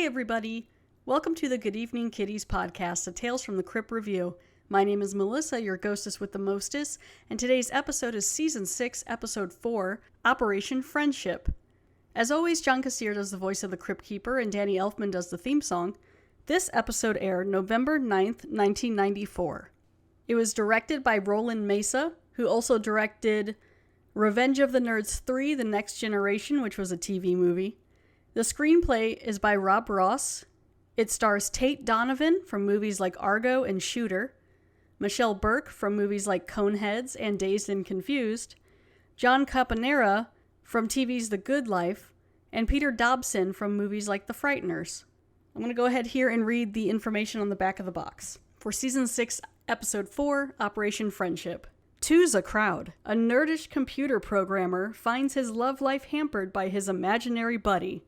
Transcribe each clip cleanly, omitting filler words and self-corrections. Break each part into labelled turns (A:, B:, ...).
A: Hey everybody! Welcome to the Good Evening Kitties podcast, a Tales from the Crypt review. My name is Melissa, your ghostess with the mostest, and today's episode is Season 6, Episode 4, Operation Friendship. As always, John Kassir does the voice of the Crypt Keeper, and Danny Elfman does the theme song. This episode aired November 9th, 1994. It was directed by Roland Mesa, who also directed Revenge of the Nerds 3, The Next Generation, which was a TV movie. The screenplay is by Rob Ross. It stars Tate Donovan from movies like Argo and Shooter, Michelle Burke from movies like Coneheads and Dazed and Confused, John Caponera from TV's The Good Life, and Peter Dobson from movies like The Frighteners. I'm going to go ahead here and read the information on the back of the box. For Season 6, Episode 4, Operation Friendship. Two's a crowd. A nerdish computer programmer finds his love life hampered by his imaginary buddy.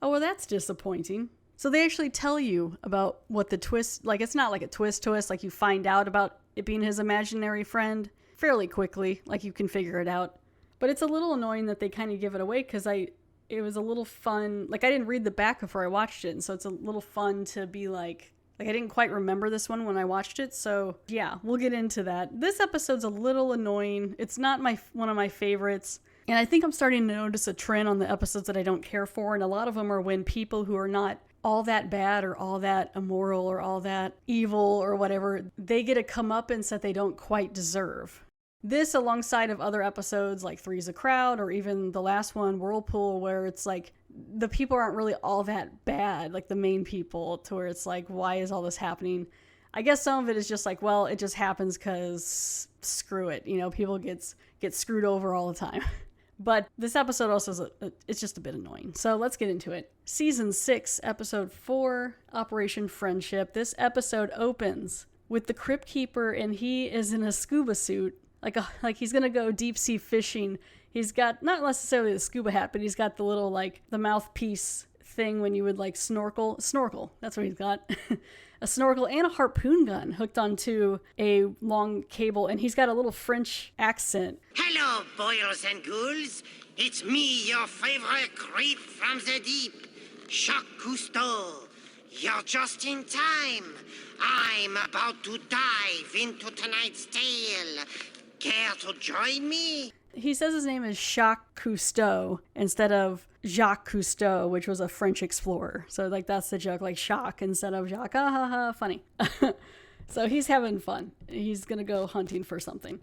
A: Oh, well, that's disappointing. So they actually tell you about what the twist, like it's not like a twist, like you find out about it being his imaginary friend fairly quickly, like you can figure it out. But it's a little annoying that they kind of give it away because it was a little fun, like I didn't read the back before I watched it, and so it's a little fun to be like I didn't quite remember this one when I watched it, so yeah, we'll get into that. This episode's a little annoying. It's not one of my favorites. And I think I'm starting to notice a trend on the episodes that I don't care for, and a lot of them are when people who are not all that bad or all that immoral or all that evil or whatever, they get a comeuppance that they don't quite deserve. This, alongside of other episodes like Three's a Crowd or even the last one, Whirlpool, where it's like the people aren't really all that bad, like the main people, to where it's like, why is all this happening? I guess some of it is just like, well, it just happens because screw it. You know, people get screwed over all the time. But this episode also it's just a bit annoying. So let's get into it. Season 6, Episode 4, Operation Friendship. This episode opens with the Crypt Keeper, and he is in a scuba suit. Like he's gonna go deep sea fishing. He's got not necessarily the scuba hat, but he's got the little like the mouthpiece thing when you would like snorkel. That's what he's got. A snorkel and a harpoon gun hooked onto a long cable, and he's got a little French accent.
B: Hello, boils and ghouls. It's me, your favorite creep from the deep, Jacques Cousteau. You're just in time. I'm about to dive into tonight's tale. Care to join me?
A: He says his name is Jacques Cousteau instead of Jacques Cousteau, which was a French explorer. So like that's the joke, like Jacques instead of Jacques. Ha ha ha, funny. So he's having fun. He's gonna go hunting for something.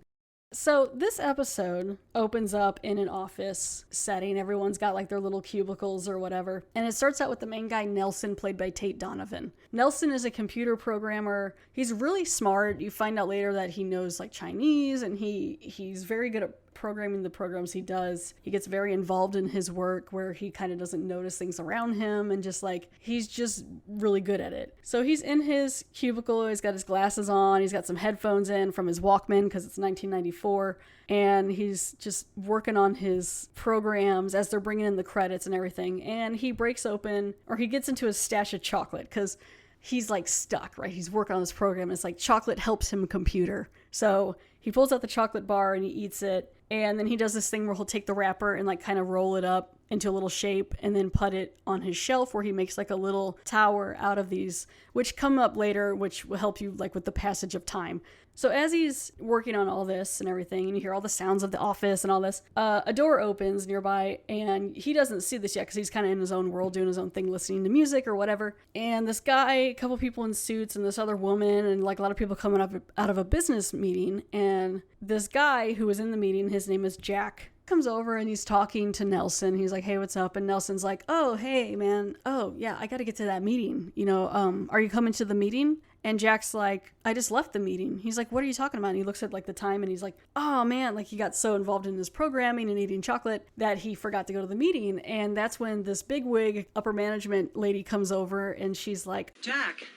A: So this episode opens up in an office setting. Everyone's got like their little cubicles or whatever. And it starts out with the main guy, Nelson, played by Tate Donovan. Nelson is a computer programmer. He's really smart. You find out later that he knows like Chinese, and he's very good at programming the programs he does. He gets very involved in his work where he kind of doesn't notice things around him, and just like he's just really good at it. So he's in his cubicle, he's got his glasses on, he's got some headphones in from his Walkman because it's 1994, and he's just working on his programs as they're bringing in the credits and everything. And he breaks open, or he gets into his stash of chocolate because he's like stuck, right? He's working on this program. It's like chocolate helps him computer. So he pulls out the chocolate bar and he eats it. And then he does this thing where he'll take the wrapper and like kind of roll it up into a little shape and then put it on his shelf where he makes like a little tower out of these, which come up later, which will help you like with the passage of time. So as he's working on all this and everything, and you hear all the sounds of the office and all this, a door opens nearby, and he doesn't see this yet because he's kind of in his own world doing his own thing, listening to music or whatever. And this guy, a couple people in suits, and this other woman, and like a lot of people coming up out of a business meeting. And this guy who was in the meeting, his name is Jack, comes over and he's talking to Nelson. He's like, hey, what's up? And Nelson's like, oh, hey, man. Oh, yeah, I got to get to that meeting. You know, are you coming to the meeting? And Jack's like, I just left the meeting. He's like, what are you talking about? And he looks at like the time and he's like, oh man, like he got so involved in his programming and eating chocolate that he forgot to go to the meeting. And that's when this bigwig upper management lady comes over and she's like,
C: Jack,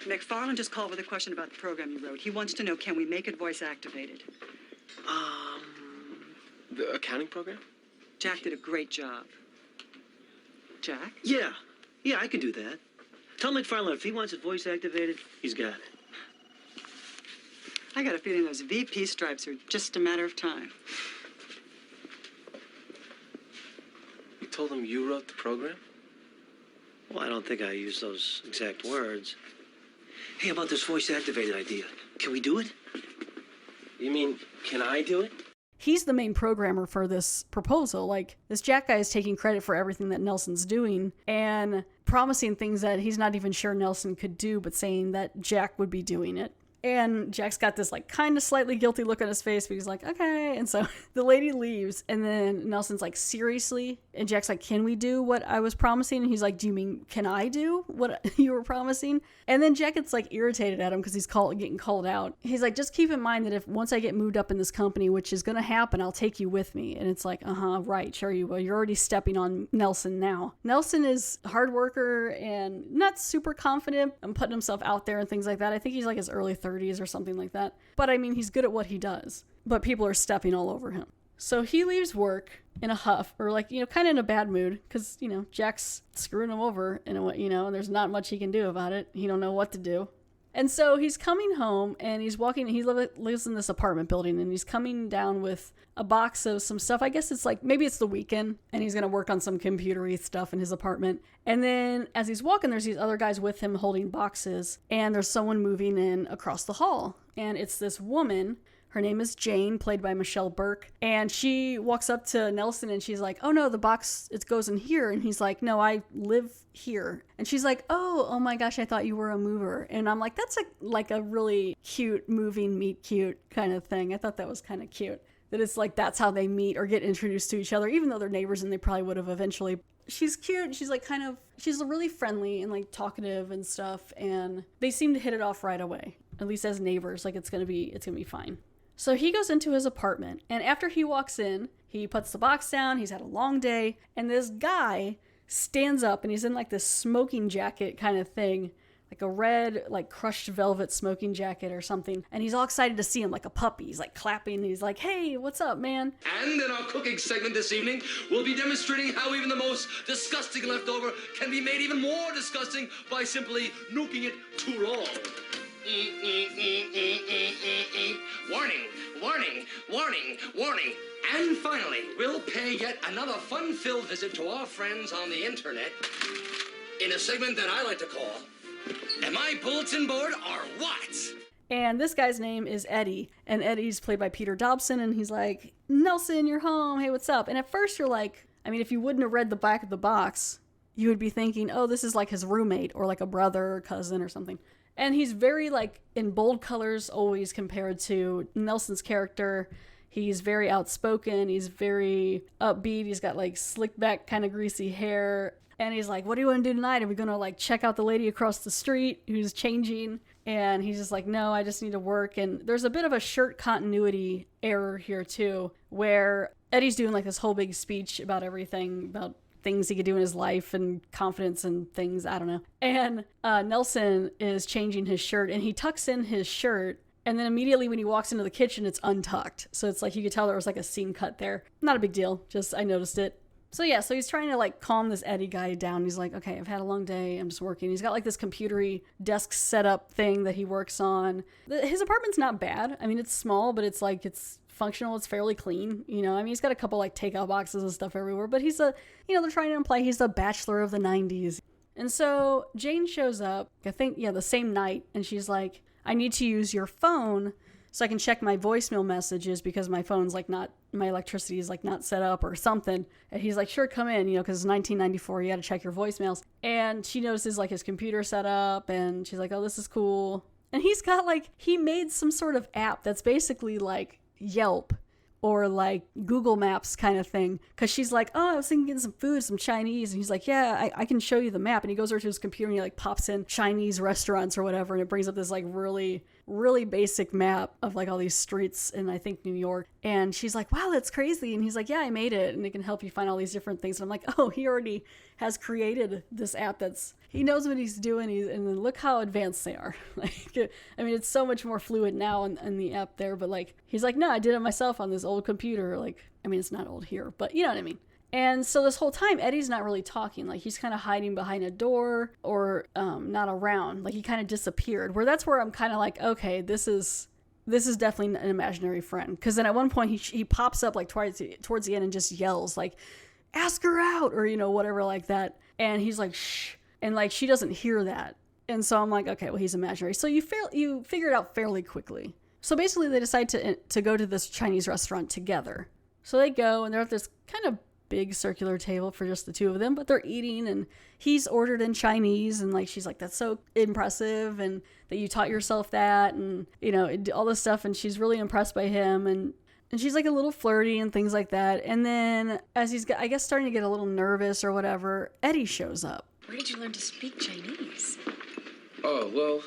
C: McFarland just called with a question about the program you wrote. He wants to know, can we make it voice activated?
D: The accounting program?
C: Jack did a great job. Jack?
E: Yeah, I can do that. Tell McFarland if he wants it voice activated, he's got it.
C: I got a feeling those VP stripes are just a matter of time.
D: You told him you wrote the program?
E: Well, I don't think I used those exact words. Hey, about this voice-activated idea. Can we do it?
D: You mean, can I do it?
A: He's the main programmer for this proposal. Like, this Jack guy is taking credit for everything that Nelson's doing and promising things that he's not even sure Nelson could do, but saying that Jack would be doing it. And Jack's got this like kind of slightly guilty look on his face, but he's like, okay. And so the lady leaves, and then Nelson's like, seriously? And Jack's like, can we do what I was promising? And he's like, do you mean, can I do what you were promising? And then Jack gets like irritated at him because he's getting called out. He's like, just keep in mind that if once I get moved up in this company, which is going to happen, I'll take you with me. And it's like, right, sure you will. You're already stepping on Nelson now. Nelson is a hard worker and not super confident and putting himself out there and things like that. I think he's like his early 30s or something like that. But I mean, he's good at what he does. But people are stepping all over him. So he leaves work in a huff, or like, kind of in a bad mood, because, Jack's screwing him over, and there's not much he can do about it. He don't know what to do. And so he's coming home, and he's walking, he lives in this apartment building, and he's coming down with a box of some stuff. I guess it's like, maybe it's the weekend, and he's going to work on some computery stuff in his apartment. And then as he's walking, there's these other guys with him holding boxes, and there's someone moving in across the hall. And it's this woman. Her name is Jane, played by Michelle Burke. And she walks up to Nelson and she's like, oh no, the box, it goes in here. And he's like, no, I live here. And she's like, oh my gosh, I thought you were a mover. And I'm like, that's like a really cute moving meet cute kind of thing. I thought that was kind of cute. That it's like, that's how they meet or get introduced to each other, even though they're neighbors and they probably would have eventually. She's cute. She's like she's really friendly and like talkative and stuff. And they seem to hit it off right away, at least as neighbors. Like it's gonna be fine. So he goes into his apartment, and after he walks in, he puts the box down, he's had a long day, and this guy stands up, and he's in like this smoking jacket kind of thing, like a red, like crushed velvet smoking jacket or something, and he's all excited to see him like a puppy. He's like clapping, and he's like, hey, what's up, man?
F: And in our cooking segment this evening, we'll be demonstrating how even the most disgusting leftover can be made even more disgusting by simply nuking it too raw. Warning, warning, warning, warning. And finally, we'll pay yet another fun-filled visit to our friends on the internet in a segment that I like to call, Am I Bulletin Board or What?
A: And this guy's name is Eddie, and Eddie's played by Peter Dobson, and he's like, Nelson, you're home, hey, what's up? And at first you're like, I mean, if you wouldn't have read the back of the box, you would be thinking, oh, this is like his roommate or like a brother or cousin or something. And he's very, like, in bold colors always compared to Nelson's character. He's very outspoken. He's very upbeat. He's got, like, slicked back, kind of greasy hair. And he's like, what do you want to do tonight? Are we going to, like, check out the lady across the street who's changing? And he's just like, no, I just need to work. And there's a bit of a shirt continuity error here, too, where Eddie's doing, like, this whole big speech about everything, about things he could do in his life and confidence and things, I don't know. And Nelson is changing his shirt, and he tucks in his shirt, and then immediately when he walks into the kitchen, it's untucked. So it's like you could tell there was like a seam cut there. Not a big deal, just I noticed it. So yeah, so he's trying to like calm this Eddie guy down. He's like, okay, I've had a long day, I'm just working. He's got like this computery desk setup thing that he works on. His apartment's not bad. I mean, it's small, but it's like, it's functional, it's fairly clean, I mean, he's got a couple like takeout boxes and stuff everywhere, but he's they're trying to imply he's the bachelor of the 90s. And so Jane shows up, I think, the same night, and she's like, I need to use your phone so I can check my voicemail messages because my phone's like not, my electricity is like not set up or something. And he's like, sure, come in, because it's 1994, you got to check your voicemails. And she notices like his computer set up, and she's like, oh, this is cool. And he's got like, he made some sort of app that's basically like Yelp or like Google Maps kind of thing, because she's like, oh, I was thinking getting some food, some Chinese, and he's like, yeah, I can show you the map. And he goes over to his computer and he like pops in Chinese restaurants or whatever, and it brings up this like really basic map of like all these streets in, I think, New York. And she's like, wow, that's crazy. And he's like, yeah, I made it, and it can help you find all these different things. And I'm like, oh, he already has created this app he knows what he's doing, and then look how advanced they are. Like, I mean, it's so much more fluid now in the app there, but like, he's like, no, I did it myself on this old computer. Like, I mean, it's not old here, but you know what I mean? And so this whole time, Eddie's not really talking. Like, he's kind of hiding behind a door or not around. Like, he kind of disappeared, that's where I'm kind of like, okay, this is definitely an imaginary friend. Because then at one point he pops up like towards the end and just yells like, ask her out, or whatever like that. And he's like, shh. And like, she doesn't hear that. And so I'm like, okay, well, he's imaginary. So you figure it out fairly quickly. So basically they decide to go to this Chinese restaurant together. So they go and they're at this kind of big circular table for just the two of them, but they're eating and he's ordered in Chinese and like, she's like, that's so impressive and that you taught yourself that and, you know, all this stuff. And she's really impressed by him and she's like a little flirty and things like that. And then as he's, I guess, starting to get a little nervous or whatever, Eddie shows up.
G: Where did you learn to speak Chinese?
D: Oh, well,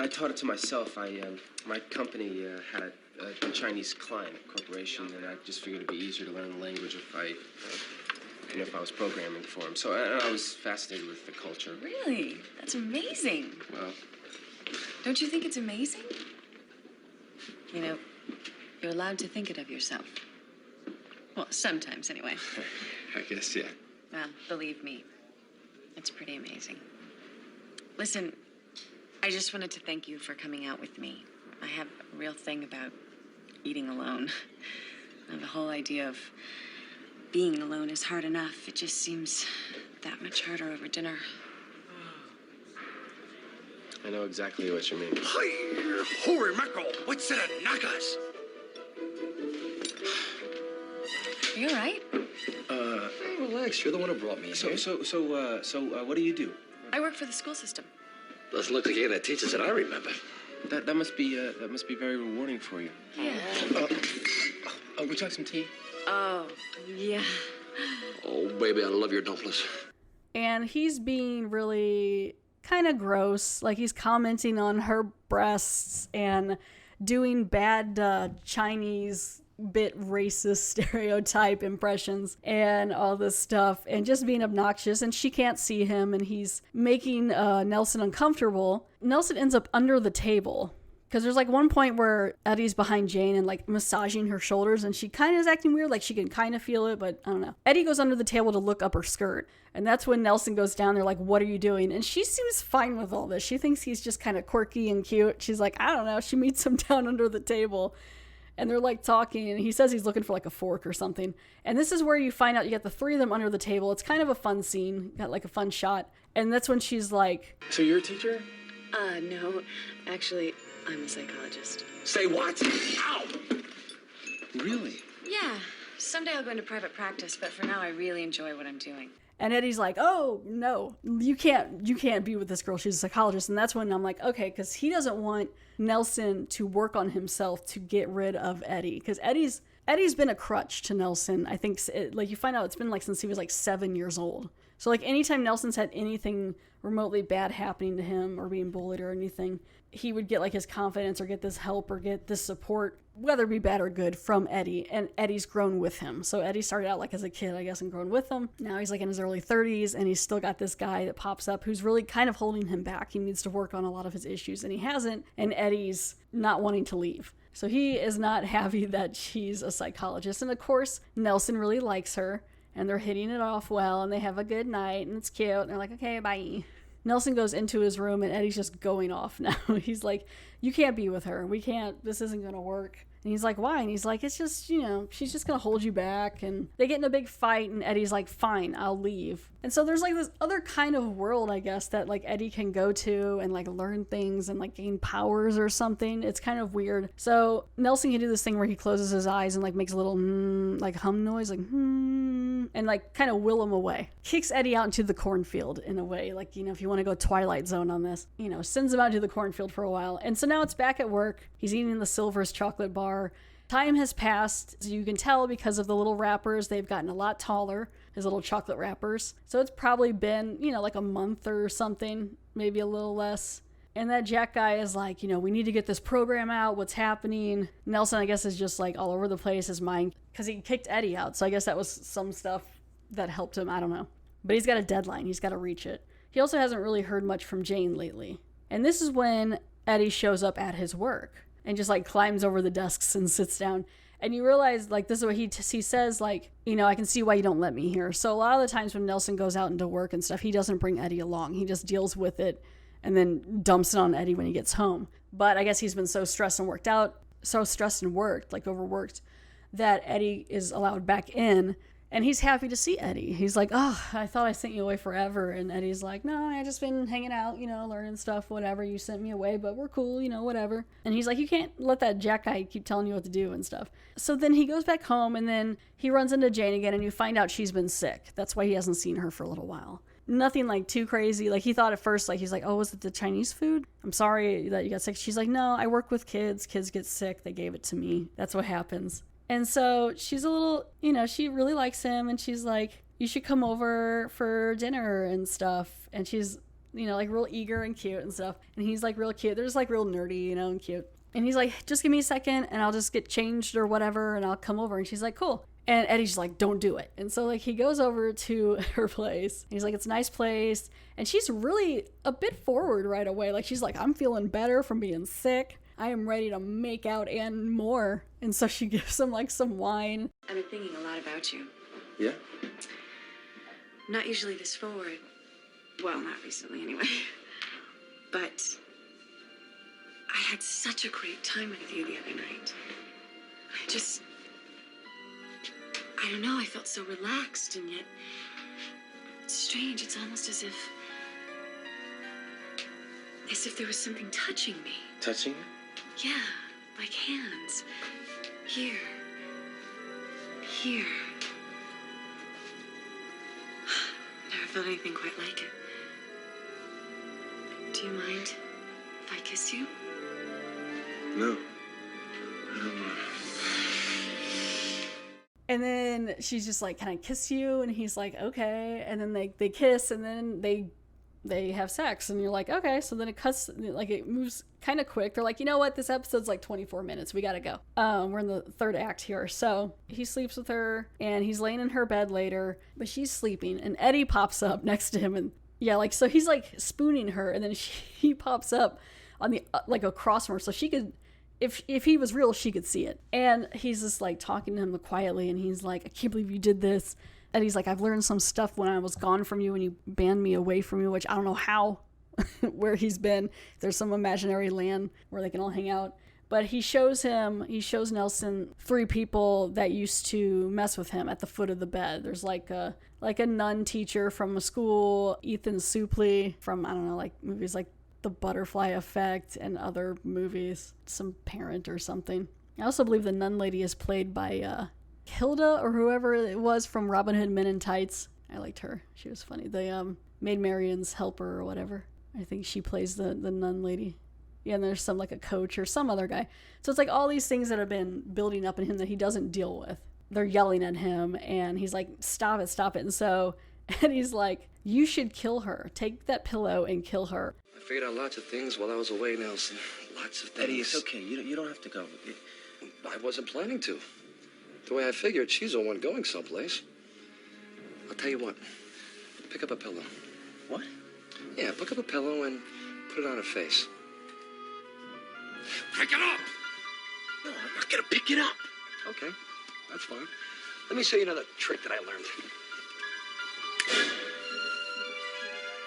D: I taught it to myself. My company had a Chinese client corporation, and I just figured it'd be easier to learn the language if I was programming for him. So I was fascinated with the culture.
G: Really? That's amazing.
D: Well,
G: don't you think it's amazing? You know, you're allowed to think it of yourself. Well, sometimes anyway.
D: I guess, yeah.
G: Well, believe me, it's pretty amazing. Listen, I just wanted to thank you for coming out with me. I have a real thing about eating alone. And the whole idea of being alone is hard enough. It just seems that much harder over dinner.
D: I know exactly what you mean.
F: Hi, holy mackerel! What's in a knackers?
G: Are you all right?
F: Hey, relax. You're the one who brought me here.
D: So, what do you do?
G: I work for the school system.
F: Doesn't look like you're gonna teach us that I remember.
D: That must be very rewarding for you.
G: Yeah.
D: Would you like some tea?
G: Oh, yeah.
F: Oh, baby, I love your dumplings.
A: And he's being really kind of gross. Like, he's commenting on her breasts and doing bad Chinese bit racist stereotype impressions and all this stuff and just being obnoxious, and she can't see him and he's making Nelson uncomfortable. Nelson ends up under the table because there's like one point where Eddie's behind Jane and like massaging her shoulders and she kind of is acting weird, like she can kind of feel it, but I don't know. Eddie goes under the table to look up her skirt and that's when Nelson goes down there like, what are you doing? And she seems fine with all this. She thinks he's just kind of quirky and cute. She's like, I don't know. She meets him down under the table and they're like talking and he says he's looking for like a fork or something. And this is where you find out you got the three of them under the table. It's kind of a fun scene, got like a fun shot. And that's when she's like,
D: So you're a teacher?
G: No. Actually, I'm a psychologist.
F: Say what? Ow!
D: Really?
G: Yeah. Someday I'll go into private practice, but for now I really enjoy what I'm doing.
A: and Eddie's like, oh no, you can't be with this girl. She's a psychologist. And that's when I'm like, okay, because he doesn't want Nelson to work on himself to get rid of Eddie. Because Eddie's been a crutch to Nelson. I think like you find out it's been like since he was like 7 years old. So like anytime Nelson's had anything remotely bad happening to him or being bullied or anything, he would get like his confidence or get this help or get this support, whether it be bad or good, from Eddie. And Eddie's grown with him. So Eddie started out like as a kid, I guess, and grown with him. Now he's like in his early 30s and he's still got this guy that pops up who's really kind of holding him back. He needs to work on a lot of his issues and he hasn't. And Eddie's not wanting to leave. So he is not happy that she's a psychologist. And of course, Nelson really likes her and they're hitting it off well and they have a good night and it's cute. And they're like, okay, bye. Nelson goes into his room and Eddie's just going off now. He's like, you can't be with her. We can't, this isn't going to work. And he's like, why? And he's like, it's just, she's just going to hold you back. And they get in a big fight and Eddie's like, fine, I'll leave. And so there's like this other kind of world, I guess, that like Eddie can go to and like learn things and like gain powers or something. It's kind of weird. So Nelson can do this thing where he closes his eyes and like makes a little like hum noise, like and like kind of will him away. Kicks Eddie out into the cornfield in a way, like, if you want to go Twilight Zone on this, sends him out to the cornfield for a while. And so now it's back at work. He's eating the Silver's chocolate bar. Time has passed. So you can tell because of the little wrappers, they've gotten a lot taller, his little chocolate wrappers. So it's probably been, like a month or something, maybe a little less. And that Jack guy is like, we need to get this program out. What's happening? Nelson, I guess, is just like all over the place, his mind, because he kicked Eddie out. So I guess that was some stuff that helped him. I don't know. But he's got a deadline. He's got to reach it. He also hasn't really heard much from Jane lately. And this is when Eddie shows up at his work and just like climbs over the desks and sits down. And you realize, like, this is what he says, like, I can see why you don't let me here. So a lot of the times when Nelson goes out into work and stuff, he doesn't bring Eddie along. He just deals with it and then dumps it on Eddie when he gets home. But I guess he's been so stressed and worked, like overworked, that Eddie is allowed back in. And he's happy to see Eddie. He's like, oh, I thought I sent you away forever. And Eddie's like, no, I just been hanging out, learning stuff, whatever. You sent me away, but we're cool, whatever. And he's like, you can't let that Jack guy keep telling you what to do and stuff. So then he goes back home, and then he runs into Jane again, and you find out she's been sick. That's why he hasn't seen her for a little while. Nothing like too crazy. Like he thought at first, like he's like, oh, was it the Chinese food? I'm sorry that you got sick. She's like, no, I work with kids. Kids get sick. They gave it to me. That's what happens. And so she's a little, she really likes him, and she's like, you should come over for dinner and stuff. And she's, like real eager and cute and stuff. And he's like real cute. They're just like real nerdy, and cute. And he's like, just give me a second and I'll just get changed or whatever and I'll come over. And she's like, cool. And Eddie's like, don't do it. And so like he goes over to her place. He's like, it's a nice place. And she's really a bit forward right away. Like she's like, I'm feeling better from being sick. I am ready to make out and more. And so she gives him like some wine.
G: I've been thinking a lot about you.
D: Yeah?
G: I'm not usually this forward. Well, not recently anyway. But I had such a great time with you the other night. I don't know, I felt so relaxed, and yet it's strange. It's almost as if there was something touching me.
D: Touching you?
G: Yeah, like hands. Here. Never felt anything quite like it. Do you mind if I kiss you?
D: No. I don't mind.
A: And then she's just like, can I kiss you? And he's like, okay. And then they kiss, and then they have sex, and you're like, okay. So then it cuts, like it moves kind of quick. They're like, you know what? This episode's like 24 minutes. We gotta go. We're in the third act here. So he sleeps with her, and he's laying in her bed later, but she's sleeping, and Eddie pops up next to him, and yeah, like, so he's like spooning her, and then he pops up on the, like across from her, so she could, if he was real, she could see it. And he's just like talking to him quietly, and he's like, I can't believe you did this. And he's like, I've learned some stuff when I was gone from you and you banned me away from you, which I don't know how, where he's been. There's some imaginary land where they can all hang out. But he shows Nelson 3 people that used to mess with him at the foot of the bed. There's like a nun teacher from a school, Ethan Suplee from, I don't know, like movies like The Butterfly Effect and other movies, some parent or something. I also believe the nun lady is played by Hilda or whoever it was from Robin Hood Men in Tights. I liked her. She was funny. The Maid Marian's helper or whatever. I think she plays the nun lady. Yeah, and there's some like a coach or some other guy. So it's like all these things that have been building up in him that he doesn't deal with. They're yelling at him, and he's like, stop it. And so, and he's like, you should kill her. Take that pillow and kill her.
E: I figured out lots of things while I was away, Nelson. Lots of things.
D: Eddie, it's okay. You don't have to go.
E: I wasn't planning to. The way I figured, she's the one going someplace. I'll tell you what. Pick up a pillow.
D: What?
E: Yeah, pick up a pillow and put it on her face.
F: Pick it up!
E: No, I'm not gonna pick it up. Okay, that's fine. Let me show you another trick that I learned.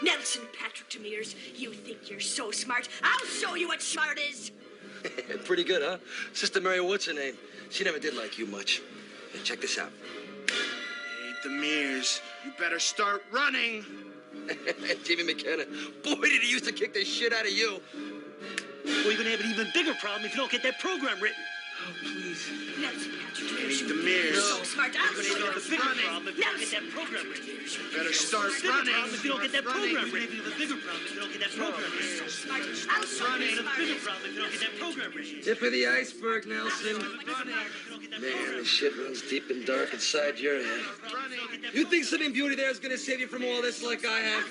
H: Nelson Patrick Demirs, you think you're so smart? I'll show you what smart is.
E: Pretty good, huh? Sister Mary, what's her name? She never did like you much. Hey, check this out.
I: Hey, Demirs, you better start running.
E: Jamie McKenna. Boy, did he used to kick the shit out of you.
J: Well, you're gonna have an even bigger problem if you don't get that program written.
E: Oh, please.
H: Nelson Patrick Demirs, you
I: Demirs.
H: think you're so smart? I'll
J: You're
H: show
J: gonna
H: you
J: have a
H: what
J: bigger
H: smart
J: problem if you don't get that program written.
I: You better start
J: Bigger
I: running.
J: problem if you don't get that program written. You're gonna have a bigger problem if you don't get that program written.
H: is. Smart. I'll show you
J: You're gonna have
H: what
J: a
H: smart
J: bigger
H: is.
J: problem if you don't get that program written.
E: Tip of the iceberg, Nelson.
J: Man,
E: Man, the shit runs deep and dark inside your head. You think Sleeping Beauty there is gonna save you from all this like I have?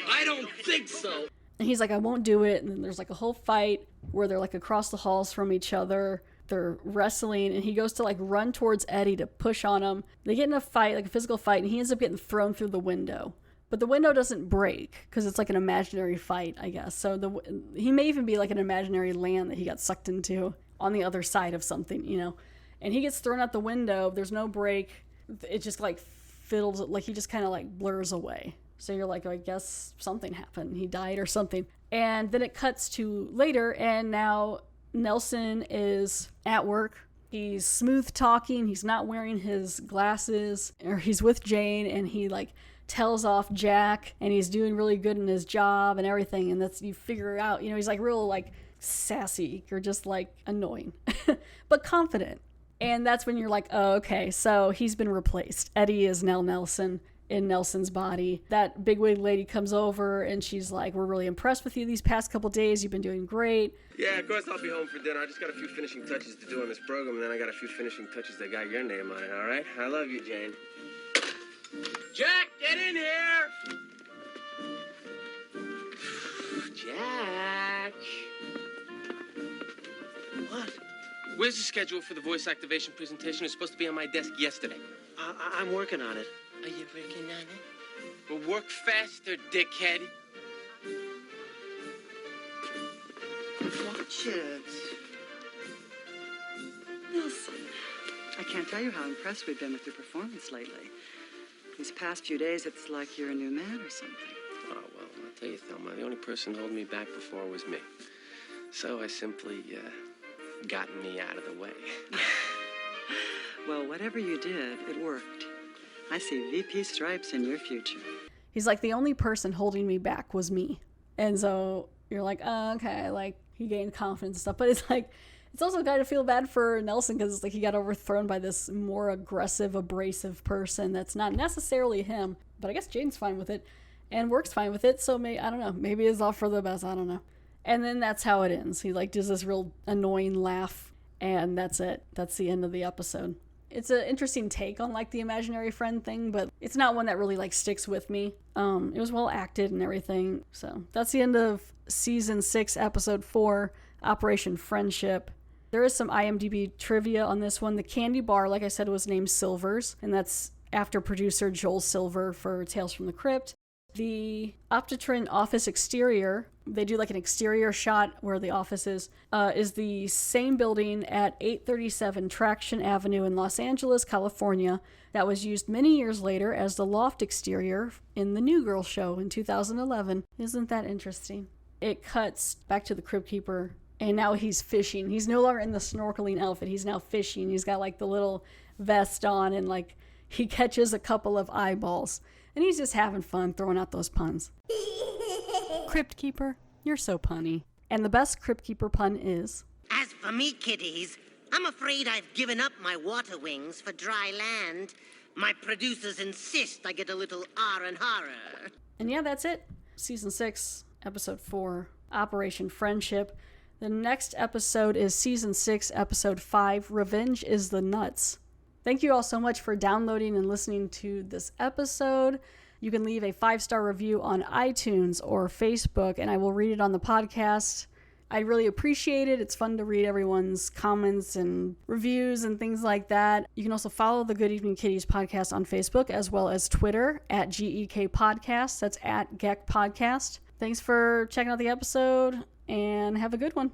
E: I don't think so.
A: And he's like, I won't do it. And then there's like a whole fight where they're like across the halls from each other. They're wrestling, and he goes to like run towards Eddie to push on him. They get in a fight, like a physical fight, and he ends up getting thrown through the window. But the window doesn't break because it's like an imaginary fight, I guess. So he may even be like an imaginary land that he got sucked into on the other side of something, you know. And he gets thrown out the window. There's no break. It just like fiddles, like he just kind of like blurs away. So you're like, oh, I guess something happened. He died or something. And then it cuts to later, and now Nelson is at work. He's smooth talking, he's not wearing his glasses, or he's with Jane and he like tells off Jack and he's doing really good in his job and everything. And that's, you figure out, he's like real like sassy or just like annoying, but confident. And that's when you're like, oh, okay, so he's been replaced. Eddie is now Nelson in Nelson's body. That bigwig lady comes over and she's like, we're really impressed with you these past couple days. You've been doing great.
D: Yeah, of course I'll be home for dinner. I just got a few finishing touches to do on this program, and then I got a few finishing touches that got your name on it, all right? I love you, Jane. Jack, get in here! Jack. What? Where's the schedule for the voice activation presentation? It's supposed to be on my desk yesterday.
J: I'm working on it.
D: Are you working on it? Well, work faster, dickhead.
C: Watch it. Nelson, I can't tell you how impressed we've been with your performance lately. These past few days, it's like you're a new man or something.
D: Oh, well, I'll tell you, Thelma, the only person holding me back before was me. So I simply, gotten me out of the way.
C: Well, whatever you did, it worked. I see VP stripes in your future.
A: He's like, the only person holding me back was me. And so you're like, oh, okay, like he gained confidence and stuff. But it's like, it's also kind of feel bad for Nelson because it's like he got overthrown by this more aggressive, abrasive person that's not necessarily him. But I guess Jane's fine with it and works fine with it. So I don't know, maybe it's all for the best. I don't know. And then that's how it ends. He like does this real annoying laugh and that's it. That's the end of the episode. It's an interesting take on like the imaginary friend thing, but it's not one that really like sticks with me. It was well acted and everything. So that's the end of season 6, episode 4, Operation Friendship. There is some IMDb trivia on this one. The candy bar, like I said, was named Silver's, and that's after producer Joel Silver for Tales from the Crypt. The Optitrin office exterior, they do like an exterior shot where the office is the same building at 837 Traction Avenue in Los Angeles, California, that was used many years later as the loft exterior in the New Girl show in 2011. Isn't that interesting? It cuts back to the Crypt Keeper, and now he's fishing. He's no longer in the snorkeling outfit. He's now fishing. He's got like the little vest on, and like he catches a couple of eyeballs. And he's just having fun throwing out those puns. Crypt Keeper, you're so punny. And the best Crypt Keeper pun is...
B: As for me, kiddies, I'm afraid I've given up my water wings for dry land. My producers insist I get a little R and horror.
A: And yeah, that's it. Season 6, episode 4, Operation Friendship. The next episode is season 6, episode 5, Revenge is the Nuts. Thank you all so much for downloading and listening to this episode. You can leave a 5-star review on iTunes or Facebook, and I will read it on the podcast. I really appreciate it. It's fun to read everyone's comments and reviews and things like that. You can also follow the Good Evening Kitties podcast on Facebook as well as Twitter at GEK Podcast. That's at GEK Podcast. Thanks for checking out the episode, and have a good one.